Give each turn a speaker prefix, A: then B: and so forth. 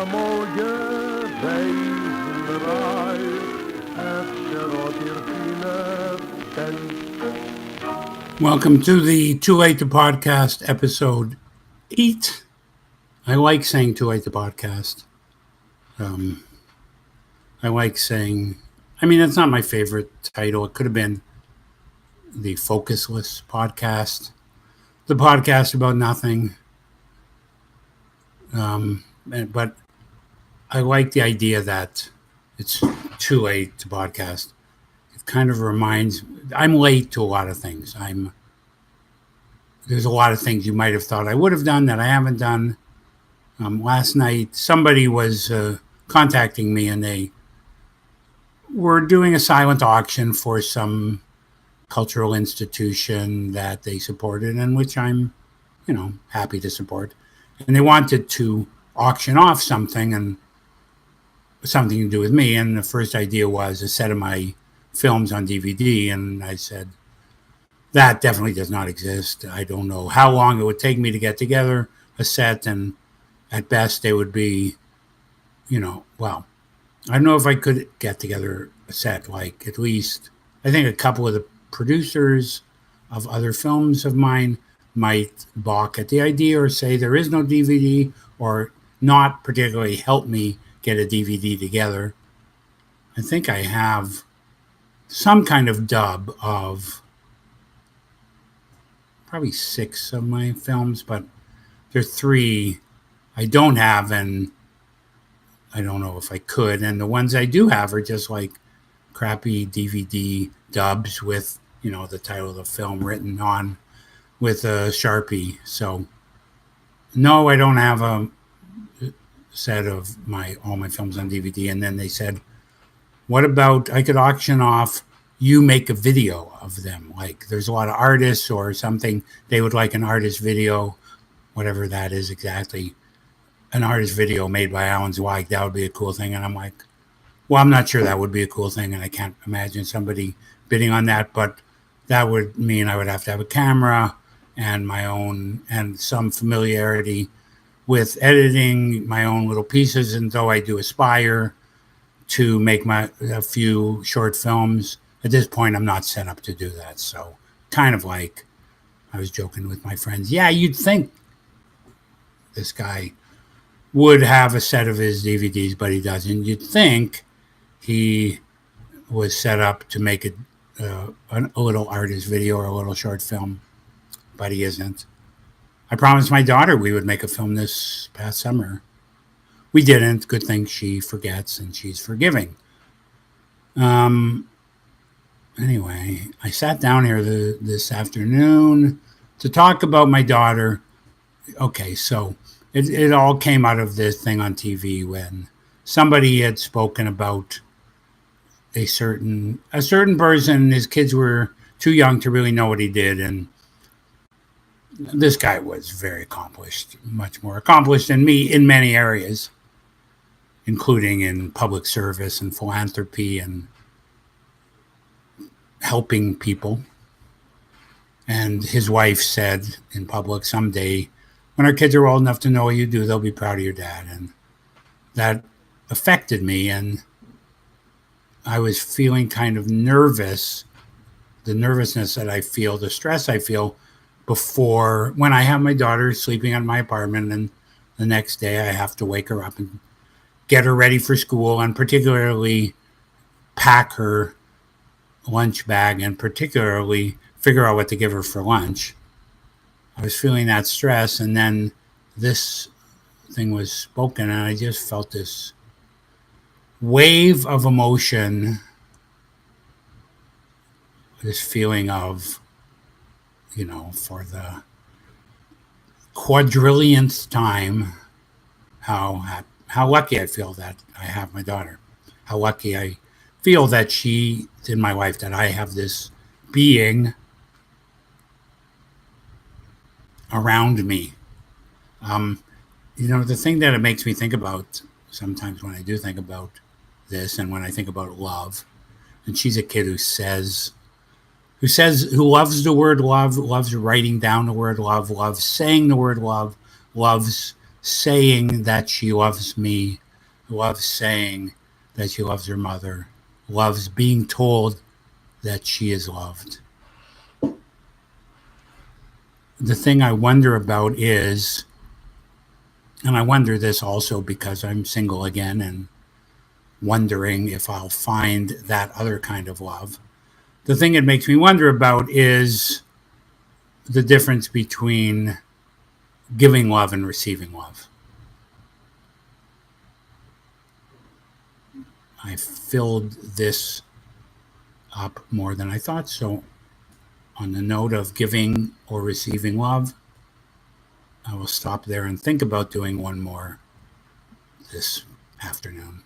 A: mogen reizenderij, efter at
B: Welcome to the Too Late to Podcast, episode 8. I like saying Too Late to Podcast. I like saying, it's not my favorite title. It could have been the Focusless Podcast, the podcast about nothing. But I like the idea that it's too late to podcast. It kind of reminds, I'm late to a lot of things. There's a lot of things you might have thought I would have done that I haven't done. Last night, somebody was contacting me, and they were doing a silent auction for some cultural institution that they supported, and which I'm, happy to support. And they wanted to auction off something and something to do with me. And the first idea was a set of my films on DVD. And I said, that definitely does not exist. I don't know how long it would take me to get together a set. And at best, they would be, I don't know if I could get together a set, like at least, I think a couple of the producers of other films of mine might balk at the idea or say there is no DVD, or not particularly help me get a DVD together. I think I have some kind of dub of probably 6 of my films, but there are 3 I don't have, and I don't know if I could. And the ones I do have are just like crappy DVD dubs with, the title of the film written on with a Sharpie. So no, I don't have a set of all my films on DVD. And then they said, what about I could auction off, you make a video of them? Like there's a lot of artists or something. They would like an artist video, whatever that is exactly. An artist video made by Alan Zweig. That would be a cool thing. And I'm like, well, I'm not sure that would be a cool thing. And I can't imagine somebody bidding on that. But that would mean I would have to have a camera and my own, and some familiarity with editing my own little pieces. And though I do aspire to make a few short films, at this point, I'm not set up to do that. So kind of like I was joking with my friends. Yeah, you'd think this guy would have a set of his DVDs, but he doesn't. You'd think he was set up to make a little artist video or a little short film, but he isn't. I promised my daughter we would make a film this past summer. We didn't. Good thing she forgets and she's forgiving. Anyway, I sat down here this afternoon to talk about my daughter. Okay, so it all came out of this thing on TV when somebody had spoken about a certain person. His kids were too young to really know what he did, and this guy was very accomplished, much more accomplished than me in many areas, including in public service and philanthropy and helping people. And his wife said in public, someday when our kids are old enough to know what you do, they'll be proud of your dad. And that affected me. And I was feeling kind of nervous, the nervousness that I feel, the stress I feel before, when I have my daughter sleeping in my apartment and the next day I have to wake her up and get her ready for school, and particularly pack her lunch bag and particularly figure out what to give her for lunch. I was feeling that stress, and then this thing was spoken, and I just felt this wave of emotion, this feeling of, for the quadrillionth time, how lucky I feel that I have my daughter. How lucky I feel that she is in my life, that I have this being around me. The thing that it makes me think about sometimes when I do think about this, and when I think about love, and she's a kid who loves the word love, loves writing down the word love, loves saying the word love, loves saying that she loves me, loves saying that she loves her mother, loves being told that she is loved. The thing I wonder about is, and I wonder this also because I'm single again and wondering if I'll find that other kind of love. The thing it makes me wonder about is the difference between giving love and receiving love. I filled this up more than I thought. So, on the note of giving or receiving love, I will stop there and think about doing one more this afternoon.